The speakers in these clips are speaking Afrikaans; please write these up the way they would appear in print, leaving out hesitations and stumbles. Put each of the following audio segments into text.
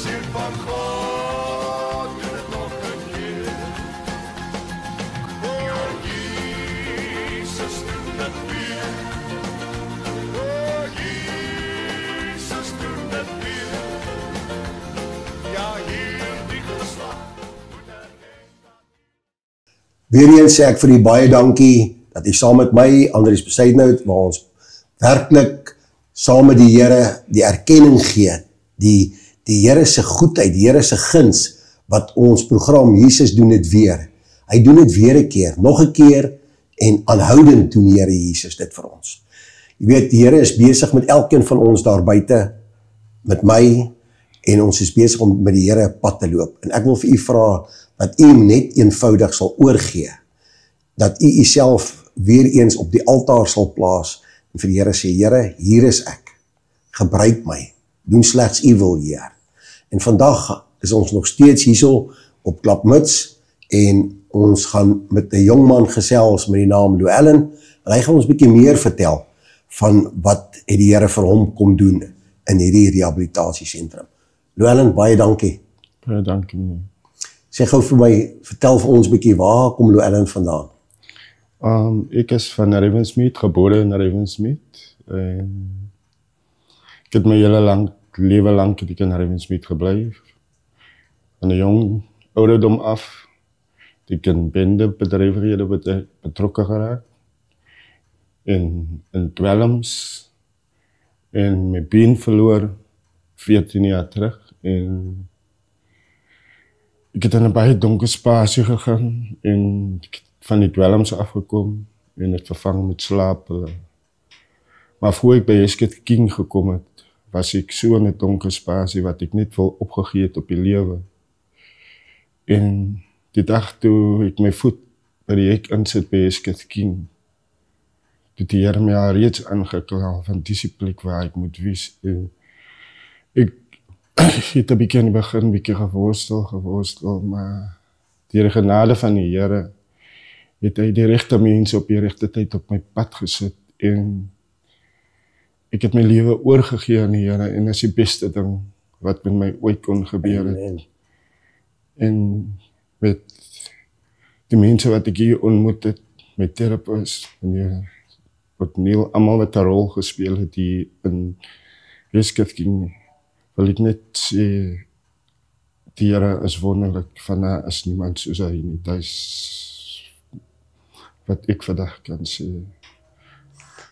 Ziel van God, doen het nog een keer. Oh, Jesus, doen het weer. Oh, Jesus, doen het weer. Ja, hier die geslag moet Weer eens sê ek vir u baie dankie dat u saam met my, Andries Besuidenhout, waar ons werklik saam met die Here die erkenning gee, die Here se goedheid, die Here se guns, wat ons program Jesus doen dit weer. Hy doen dit weer 'n keer, nog 'n keer, en aanhoudend doen die Here Jesus dit vir ons. Jy weet, die Here is besig met elkeen van ons daar buite, met my, en ons is besig om met die Here pad te loop. En ek wil vir u vra, dat u net eenvoudig sal oorgee, dat u uself weer eens op die altaar sal plaas, en vir die Here sê, Here, hier is ek, gebruik my, doen slegs u wil, Heer. En vandag is ons nog steeds hierso op Klapmuts, en ons gaan met 'n jong man gesels met die naam Llewellyn, en hy gaan ons bietjie meer vertel van wat het die Here vir hom kom doen in hierdie rehabilitasiesentrum. Llewellyn, baie dankie. Baie dankie, meneer. Sê gou vir my, vertel vir ons bietjie, waar kom Llewellyn vandaan? Ek is van Ravensmead, gebore in Ravensmead. En ek het my hele lewe lang het ek in Ravensmead gebly. Van 'n jong ouderdom af, het ek in bendebedrywighede betrokke geraak. In dwelms, en my been verloor 14 jaar terug. En ek het in 'n baie donker spasie gegaan, en ek het van die dwelms afgekom, en het vervang met slaap. Maar voor ek by Hesketh King gekom het, was ek so in 'n donker spasie, wat ek net wil opgegee het op die lewe. En die dag toe ek my voet by die hek insit by Hesketh King, toe die Here my al reeds aangekla van die plek waar ek moet wees. En ek het 'n bietjie in die begin bietjie geworstel, maar deur die genade van die Here het hy die regte mense op die regte tyd op my pad gesit, en ek het my lewe oorgegee aan die Here, en dit is die beste ding wat met my ooit kon gebeur het. Amen. En met die mense wat ek hier ontmoet het, my terapeut, meneer Neil, almal wat 'n rol gespeel het hier in Hesketh King, wil ek net sê, die Here is wonderlik, van daar is niemand soos hy nie. Dit is wat ek vandag kan sê.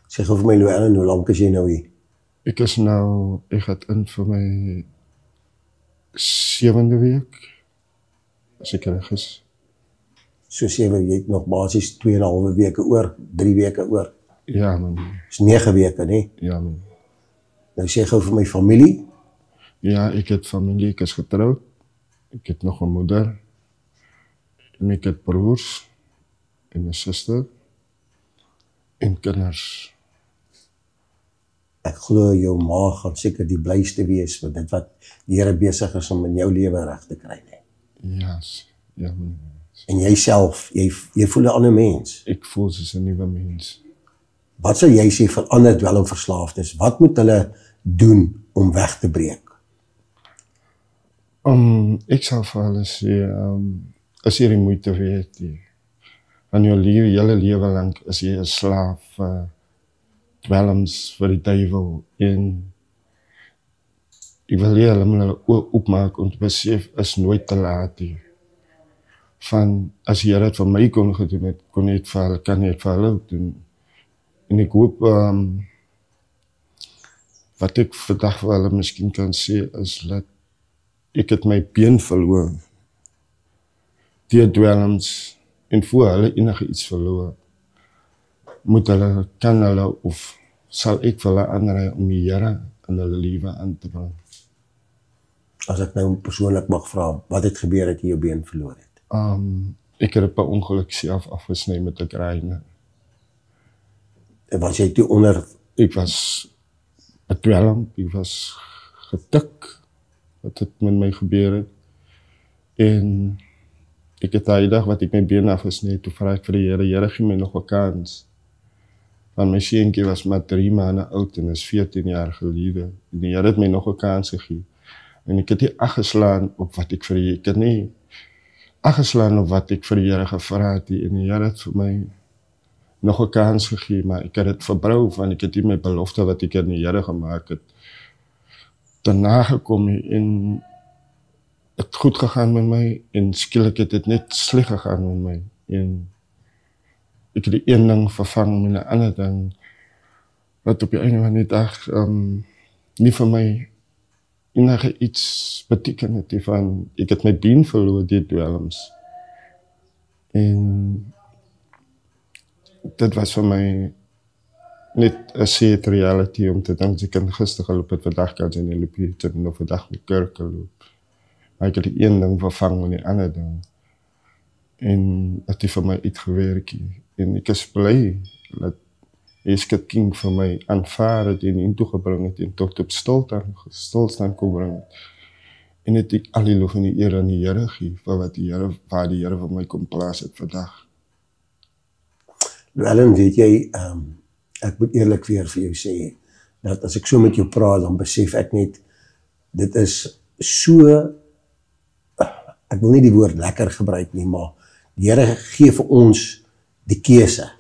Sê gou vir my, Llewellyn, hoe lank is jy nou hier? Ek gaan in vir my 7de week, as ek reg is. So sê jy het nog basies 2,5 weke oor, 3 weke oor. Ja, man. Dis 9 weke, nee? Ja, man. Nou sê gou vir my familie. Ja, ek het familie, ek is getroud. Ek het nog 'n moeder. En ek het broers en 'n suster en kinders. Ek glo jou ma gaan seker die blyste wees met dit wat die Here besig is om in jou lewe reg te kry, nee. Ja, man. En jouself, jy voel 'n ander mens. Ek voel soos 'n nuwe mens. Wat sou jy sê van ander dwelmverslaafdes? Wat moet hulle doen om weg te breek? Ek sal vir hulle sê, as jy die moeite weet, van jou hele lewe lank is jy 'n slaaf, dwelms vir die duiwel, en ek wil hê hulle moet hulle oë oopmaak om te besef, is nooit te laat nie. Van, as jy dit vir my kon gedoen het, kan jy het vir hulle doen. En ek hoop, wat ek vandag vir hulle miskien kan sê, is dat ek het my been verloor, deur dwelms, en voor hulle enige iets verloor, kan hulle, of sal ek vir hulle aanraai om die Here in hulle lewe aan te bring. As ek nou persoonlik mag vra, wat het gebeur dat jy jou been verloor het? Ek het per ongeluk self afgesny met 'n greiner. En was jy toe onder? Ek was 'n dwelm, ek was getik, wat het met my gebeur het. En ek het daai dag wat ek my been afgesny het, toe vra ek vir die Here, gee my nog 'n kans. Want my seentjie was maar 3 maande oud en is 14 jaar gelede. En die Here het my nog 'n kans gegee. En ek het nie aggeslaan op wat ek vir die, ek het nie aggeslaan op wat ek vir die Here gevra het nie. En die Here het vir my nog 'n kans gegee, maar ek het dit verbrou, want ek het nie my belofte wat ek aan die Here gemaak het daarna gekom en het goed gegaan met my en skielik het dit net sleg gegaan met my en ek het die een ding vervang met 'n ander ding wat op die einde van die dag nie vir my enige iets beteken het van ek het my been verloor die dwelms en dit was vir my net 'n sad reality om te dink ek kan gister geloop het, vandag kan sy nie loop het en nog vandag met kerk loop. Maar ek het die een ding vervang met die ander ding. En het vir my uitgewerk en ek is bly dat Eskit King vir my aanvaar het en intoegebring het en tot op stilstand kon bring het. En het ek al die lof en die eer aan die Here gee vir wat waar die Here vir my kom plaas het vandag. Ellen, weet jy, ek moet eerlik weer vir jou sê, dat as ek so met jou praat, dan besef ek net, dit is so, ek wil nie die woord lekker gebruik nie, maar die Here gee vir ons die keuse.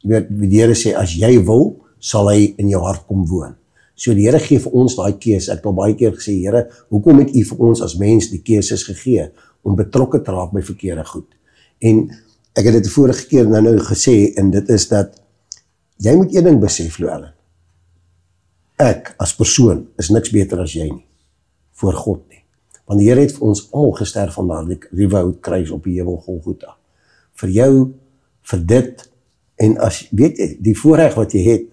Jy weet, die Here sê, as jy wil, sal hy in jou hart kom woon. So die Here gee vir ons daai keuse. Ek het al baie keer gesê, Here, hoekom het U vir ons as mens die keuses gegee om betrokke te raak by verkeerde goed? En ek het dit die vorige keer nou gesê, en dit is dat jy moet een ding besef, Louwelen. Ek, as persoon, is niks beter as jy nie, voor God nie. Want die Here het vir ons almal gesterf van daardie Riewehout-kruis op die heuwel Golgotha. Vir jou, vir dit, en as, weet jy, die voorreg wat jy het,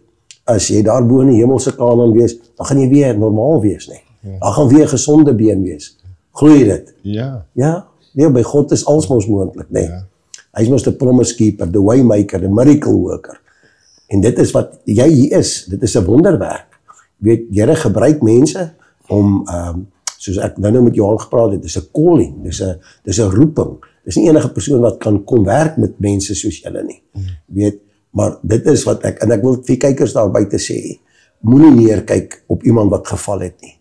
as jy daar bo in die hemelse Kanaan wees, dan gaan jy weer normaal wees, nie. Ja. Dan gaan weer gesonde been wees. Glo jy dit? Ja. Ja, nee, by God is alles mos moontlik, nee. Ja. Hy is mos the promise keeper, the way maker, the miracle worker. En dit is wat jy hier is, dit is 'n wonderwerk. Weet, die Here gebruik mense om, soos ek nou met Johan gepraat het, dis 'n calling, dis 'n roeping. Dis nie enige persoon wat kan kom werk met mense soos julle nie. Weet, maar dit is wat en ek wil vir kykers daar buite sê, moenie neerkyk op iemand wat geval het nie.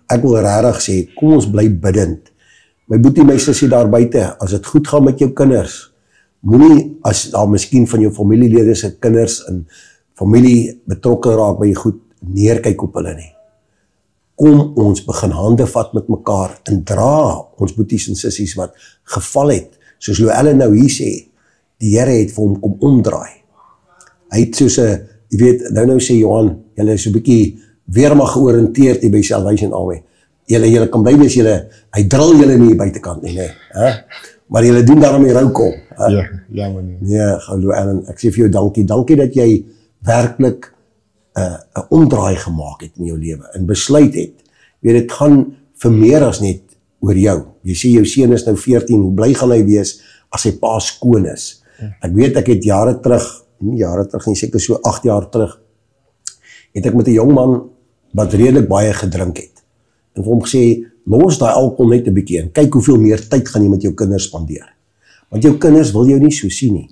Ek wil regtig sê, kom ons bly bidend. My boetie, my sussie daar buite, as dit goed gaan met jou kinders, moenie as daar miskien van jou familielede se kinders en familie betrokke raak by goed, neerkyk op hulle nie. Kom ons begin hande vat met mekaar en dra ons boeties en sissies wat geval het, soos Louwelen nou hier sê, die Here het vir hom kom omdraai. Hy het soos 'n, jy weet, nou sê Johan, julle is so 'n bietjie weermag georiënteerd hier by Salvation Army. Julle kan bly wees, hy drill julle nie buitekant nie, hè? Maar julle doen daarom die roukom. Ja meneer. Nee, Louwelen, ek sê vir jou dankie dat jy werklik 'n omdraai gemaak het in jou lewe en besluit het. Weet, dit gaan vir meer as net oor jou. Jy sê jou seun is nou 14, hoe bly gaan hy wees as sy pa skoon is? Ek weet ek het jare terug, nie seker so 8 jaar terug, het ek met 'n jong man wat redelik baie gedrink het. En vir hom gesê, los daai alkohol net 'n bietjie en kyk hoeveel meer tyd gaan jy met jou kinders spandeer. Want jou kinders wil jou nie so sien nie.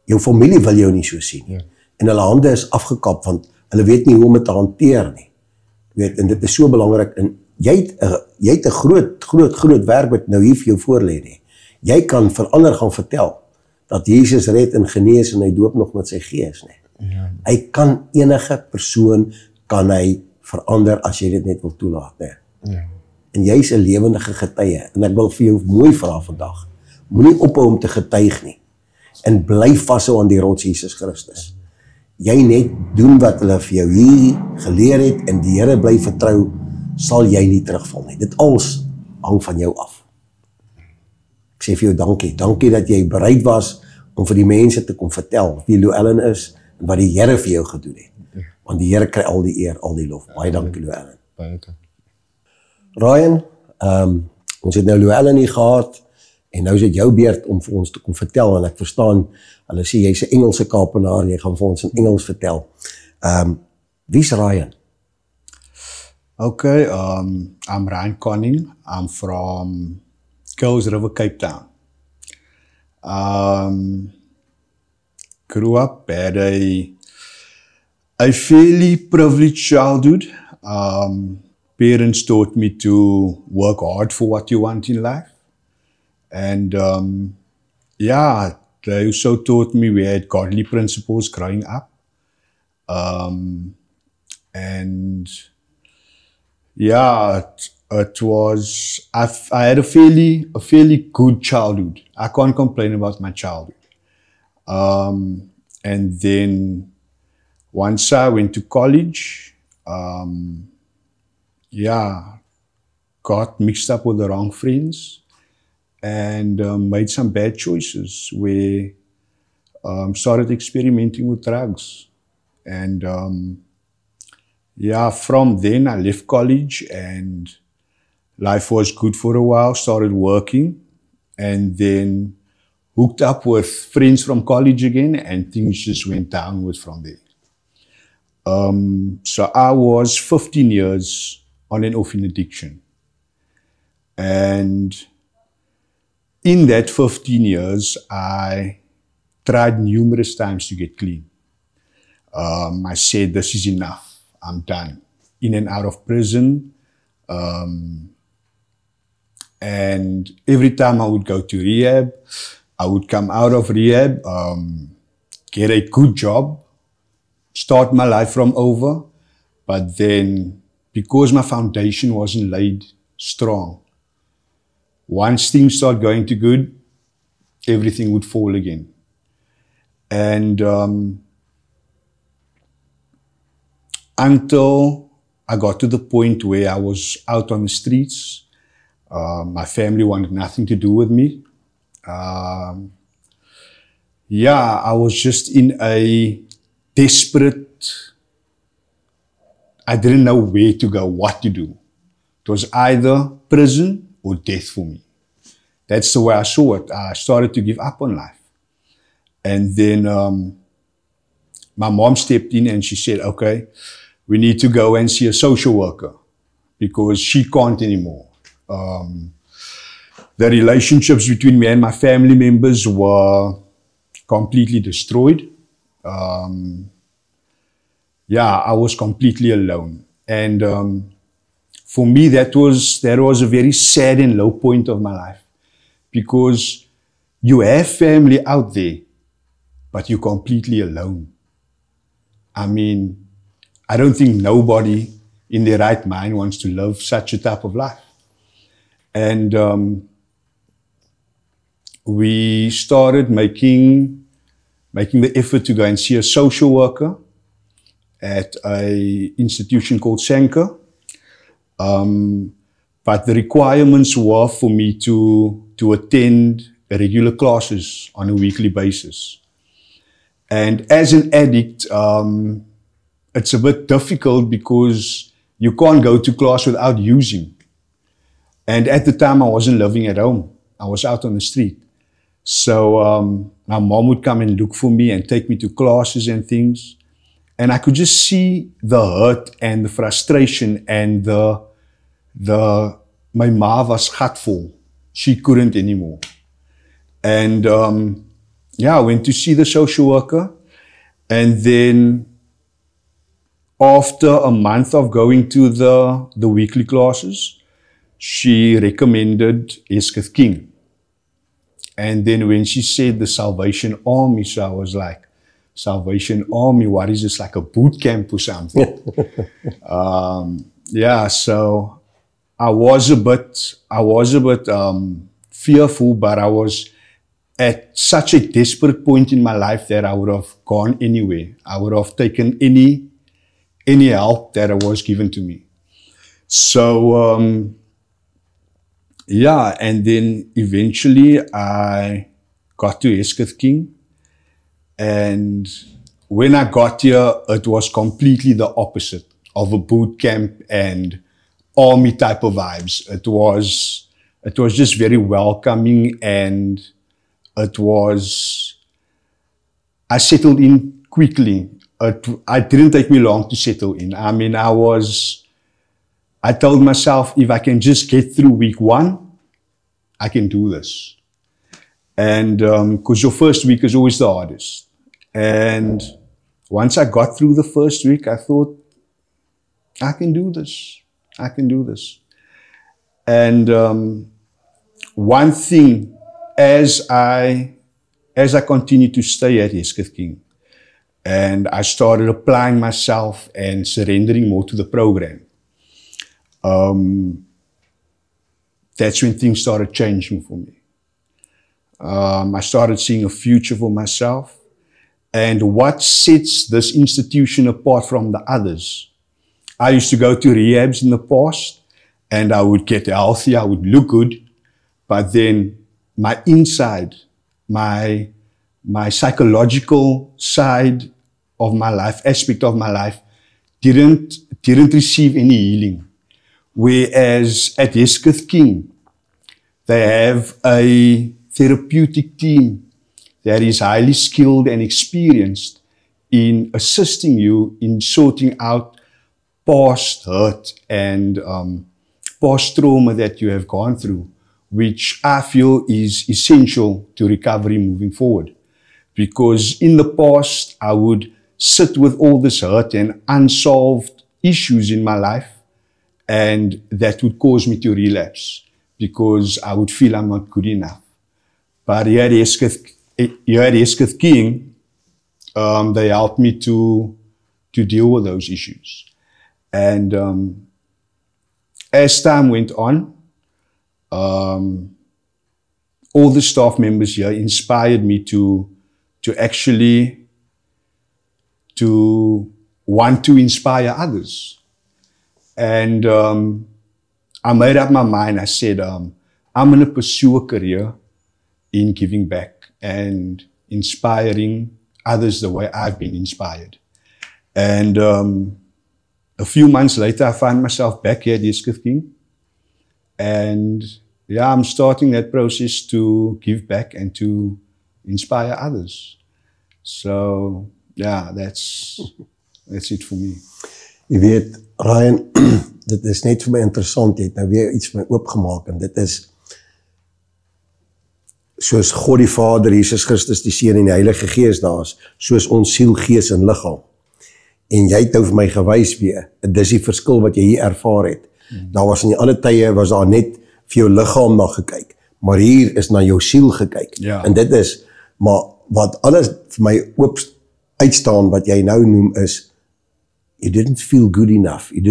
Jou familie wil jou nie so sien nie. En hulle hande is afgekap want hulle weet nie hoe om dit te hanteer nie. Weet, en dit is so belangrik en jy het 'n groot werk wat nou hier vir jou voorlê nie. Jy kan vir ander gaan vertel dat Jesus red en genees en hy doop nog met sy gees nie. Ja. Hy kan enige persoon kan hy verander as jy dit net wil toelaat, nee. Ja. En jy is 'n lewendige getuie en ek wil vir jou mooi vra vandag. Moenie ophou om te getuig nie en bly vashou aan die rots Jesus Christus. Jy net doen wat hulle vir jou hier geleer het en die Here bly vertrou, sal jy nie terugval nie. Dit alles hang van jou af. Ek sê vir jou dankie dat jy bereid was om vir die mense te kom vertel wie Louwelen is en wat die Here vir jou gedoen het. Want die Here kry al die eer, al die lof. Baie dankie Louwelen. Baie dankie. Ryan, ons het nou Louwelen hier gehad en nou is dit jou beurt om vir ons te kom vertel en ek verstaan, hulle sê jy's 'n Engelse Kaapenaar, jy gaan vir ons in Engels vertel. Wie's Ryan? Okay, I'm Ryan Conning. I'm from Kuils River, Cape Town. Grew up, had a fairly privileged childhood. parents taught me to work hard for what you want in life. And yeah, they also taught me we had godly principles growing up. And yeah, it was, I had a fairly good childhood. I can't complain about my childhood. And then once I went to college, yeah, got mixed up with the wrong friends and made some bad choices where started experimenting with drugs. And yeah, from then I left college and life was good for a while, started working, and then hooked up with friends from college again, and things just went downwards from there. So I was 15 years on and off in addiction. And in that 15 years, I tried numerous times to get clean. I said, this is enough, I'm done. In and out of prison. And every time I would go to rehab, I would come out of rehab, get a good job, start my life from over. But then, because my foundation wasn't laid strong, once things start going too good, everything would fall again. And until I got to the point where I was out on the streets, my family wanted nothing to do with me. Yeah, I was just in a desperate, I didn't know where to go, what to do. It was either prison or death for me. That's the way I saw it. I started to give up on life. And then my mom stepped in and she said, okay, we need to go and see a social worker because she can't anymore. The relationships between me and my family members were completely destroyed. Yeah, I was completely alone. And for me, that was a very sad and low point of my life because you have family out there, but you're completely alone. I mean, I don't think nobody in their right mind wants to live such a type of life. And we started making the effort to go and see a social worker at an institution called Sanker. But the requirements were for me to attend regular classes on a weekly basis. And as an addict, it's a bit difficult because you can't go to class without using. And at the time, I wasn't living at home. I was out on the street. So my mom would come and look for me and take me to classes and things. And I could just see the hurt and the frustration and my ma was gatvol. She couldn't anymore. And yeah, I went to see the social worker. And then after a month of going to the weekly classes, she recommended Hesketh King. And then when she said the Salvation Army, so I was like, Salvation Army, what is this, like a boot camp or something? Yeah, so I was a bit fearful, but I was at such a desperate point in my life that I would have gone anywhere. I would have taken any help that was given to me. So, yeah, and then eventually I got to Hesketh King. And when I got here, it was completely the opposite of a boot camp and army type of vibes. It was just very welcoming, and I settled in quickly. It didn't take me long to settle in. I mean, I told myself, if I can just get through week 1, I can do this. And because your first week is always the hardest. And once I got through the first week, I thought, I can do this. I can do this. And one thing, as I continued to stay at Hesketh King, and I started applying myself and surrendering more to the program, that's when things started changing for me. I started seeing a future for myself. And what sets this institution apart from the others? I used to go to rehabs in the past, and I would get healthy, I would look good, but then my inside, my psychological side of my life, aspect of my life, didn't receive any healing. Whereas at Hesketh King, they have a therapeutic team that is highly skilled and experienced in assisting you in sorting out past hurt and past trauma that you have gone through, which I feel is essential to recovery moving forward. Because in the past, I would sit with all this hurt and unsolved issues in my life, and that would cause me to relapse because I would feel I'm not good enough. But here at Hesketh King, they helped me to deal with those issues. And as time went on, all the staff members here inspired me to actually want to inspire others. And I made up my mind. I said, I'm going to pursue a career in giving back and inspiring others the way I've been inspired. And a few months later, I found myself back here at Hesketh King. And yeah, I'm starting that process to give back and to inspire others. So yeah, that's it for me. Jy weet, Ryan, dit is net vir my interessant, jy het nou weer iets vir my oopgemaak, en dit is, soos God die Vader, Jesus Christus die Seun en die Heilige Gees daar is, soos ons siel, gees en liggaam. En jy het nou vir my gewys weer, dis die verskil wat jy hier ervaar het. Daar was in die ander tye, was daar net vir jou liggaam na gekyk, maar hier is na jou siel gekyk. Ja. En dit is, maar wat alles vir my oop uitstaan, wat jy nou noem is, you didn't feel good enough, jy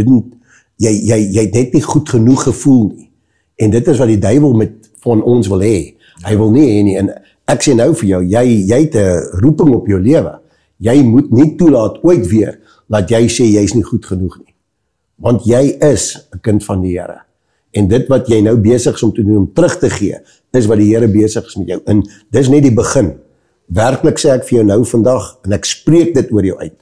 het net nie goed genoeg gevoel nie. En dit is wat die duiwel van ons wil hê. Hy wil nie hê nie, en ek sê nou vir jou, jy het 'n roeping op jou lewe. Jy moet nie toelaat ooit weer, dat jy sê, jy is nie goed genoeg nie. Want jy is 'n kind van die Here. En dit wat jy nou besig is om te doen, om terug te gee, is wat die Here besig is met jou. En dis net die begin. Werklik sê ek vir jou nou vandag, en ek spreek dit oor jou uit,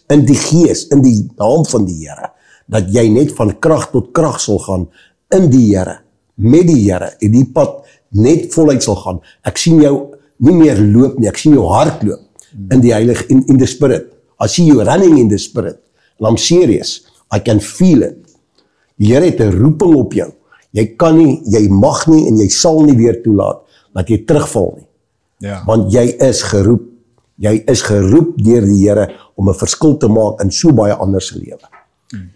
in die gees, in die naam van die Here, dat jy net van krag tot krag sal gaan, in die Here, met die Here, en die pad net voluit sal gaan. Ek sien jou nie meer loop nie, ek sien jou hardloop, in die Heilige, in the Spirit. I see you running in the Spirit, and I'm serious, I can feel it. Die Here het 'n roeping op jou, jy kan nie, jy mag nie, en jy sal nie weer toelaat, dat jy terugval nie. Ja. Want jy is geroep deur die Here, om 'n verskil te maak in so baie ander se lewe.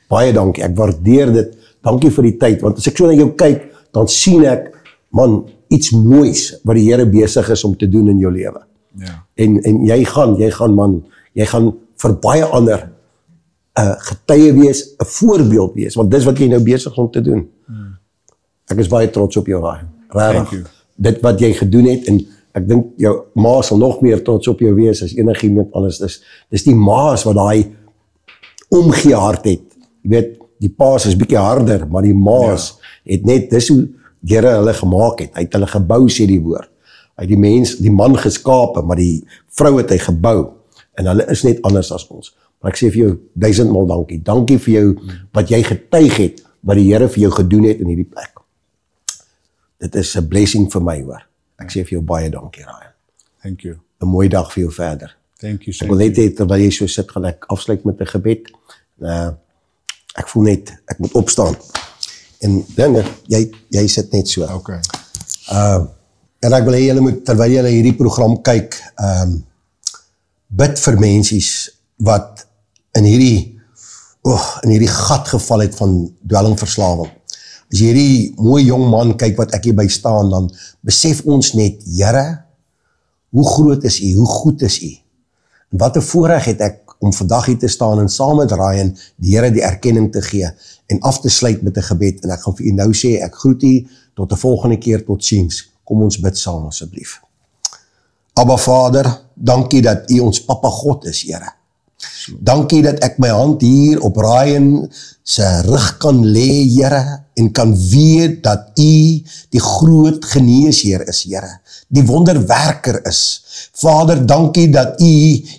Baie dankie, ek waardeer dit, dankie vir die tyd, want as ek so na jou kyk, dan sien ek, man, iets moois, wat die Here besig is om te doen in jou lewe. Ja. En jy gaan man, jy gaan vir baie ander getuie wees, 'n voorbeeld wees, want dis wat jy nou besig om te doen. Ek is baie trots op jou, Ryan. Regtig. Dit wat jy gedoen het, en ek dink jou ma sal nog meer trots op jou wees as enigiemand anders. Dis die ma's wat daai omgee hart het. Jy weet, die pa's is bietjie harder, maar die ma's het net, dis hoe die Here hulle gemaak het. Hy het hulle gebou, sê die woord. Hy het die man geskape, maar die vrou het hy gebou. En hulle is net anders as ons. Maar ek sê vir jou 1000 maal dankie. Dankie vir jou, wat jy getuig het, wat die Here vir jou gedoen het in hierdie plek. Dit is 'n blessing vir my, hoor. Ek sê vir jou baie dankie, Ryan. Thank you. 'n Mooi dag vir jou verder. Thank you, Ek wil net hê, terwyl jy so sit, gaan ek afsluit met 'n gebed. Ek voel net, ek moet opstaan. En dinge, jy sit net so. Okay. En ek wil hê julle moet, terwyl julle hierdie program kyk, bid vir mensies wat in hierdie in hierdie gat geval het van dwelmverslawing. As jy hierdie mooi jong man kyk wat ek hierby staan, dan besef ons net, Here, hoe groot is U, hoe goed is U. En wat 'n voorreg het ek om vandag hier te staan en saam met Ryan die Here die erkenning te gee en af te sluit met 'n gebed. En ek gaan vir u nou sê, ek groet u tot 'n volgende keer, tot ziens. Kom ons bid saam asseblief. Abba Vader, dankie dat u ons Papa God is, Here. Dankie dat ek my hand hier op Ryan se rug kan lê, Here, en kan weet dat u die groot geneesheer is, Here, die wonderwerker is. Vader, dankie dat u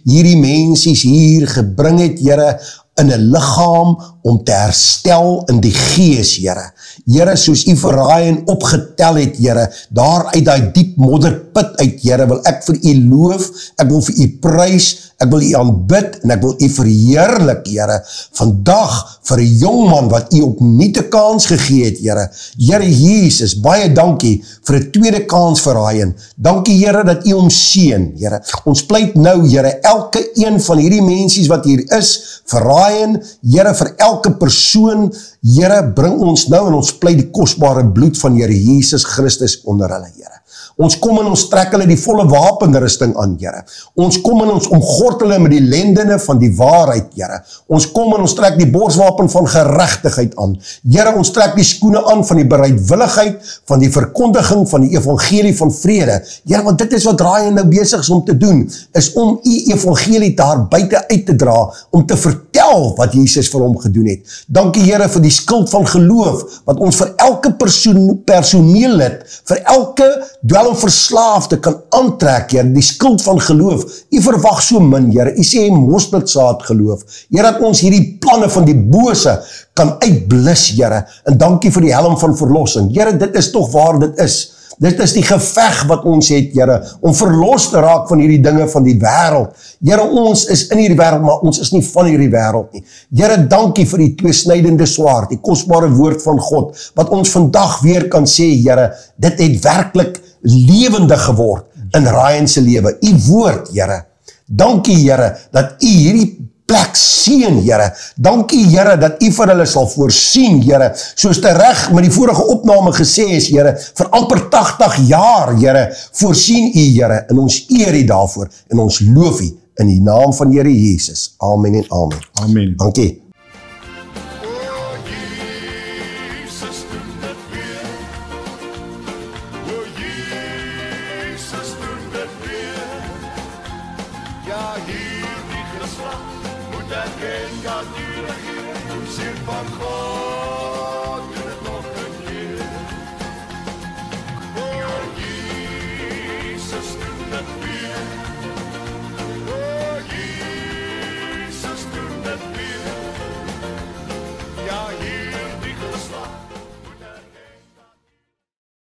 hierdie mensies hier gebring het, Here, in 'n liggaam om te herstel in die gees, Here. Here, soos u vir Ryan opgetel het, Here, daar uit die diep modderput uit, Here, wil ek vir u loof, ek wil vir u prys, ek wil u aanbid en ek wil u verheerlik, Here, vandag vir 'n jong man wat u opnuut 'n kans gegee het, Here. Here Jesus, baie dankie vir 'n tweede kans vir Ryan. Dankie, Here, dat u hom seën, Here. Ons pleit nou, Here, elke een van hierdie mensies wat hier is, vir Ryan, Here, vir elke persoon, Here, bring ons nou en ons pleit die kosbare bloed van Here Jesus Christus onder hulle, Here. Ons kom en ons trek hulle die volle wapenrusting aan, Here. Ons kom en ons omgord hulle met die lendene van die waarheid, Here. Ons kom en ons trek die borswapen van geregtigheid aan. Here, ons trek die skoene aan van die bereidwilligheid, van die verkondiging van die evangelie van vrede. Here, want dit is wat Ryan nou besig is om te doen, is om u evangelie daar buite uit te dra, om te vertel wat Jesus vir hom gedoen het. Dankie, Here, vir die skild van geloof, wat ons vir elke personeellid, vir elke dwelmverslaafde kan aantrek, Here, die skild van geloof. U verwag so min, Here, u sê mosterdsaad geloof. Here, dat ons hierdie planne van die bose kan uitblus, Here, en dankie vir die helm van verlossing. Here, dit is tog waar dit is. Dit is die geveg wat ons het, Here, om verlos te raak van hierdie dinge van die wêreld. Here, ons is in hierdie wêreld, maar ons is nie van hierdie wêreld nie. Here, dankie vir die tweesnydende swaard, die kosbare woord van God, wat ons vandag weer kan sê, Here, dit het werklik lewendig geword in Ryan se lewe. U woord, Here. Dankie, Here, dat u hierdie plek seën, Here. Dankie, Here, dat u vir hulle sal voorsien, Here, soos tereg met die vorige opname gesê is, Here, vir amper 80 jaar, Here, voorsien u, Here, en ons eer u daarvoor, en ons loof u in die naam van Here Jesus. Amen en amen. Amen. Dankie. O Jesus, doen dit weer. O Jesus, doen dit weer. Ja, hierdie geslag moet erken dat u regeer, sien van God.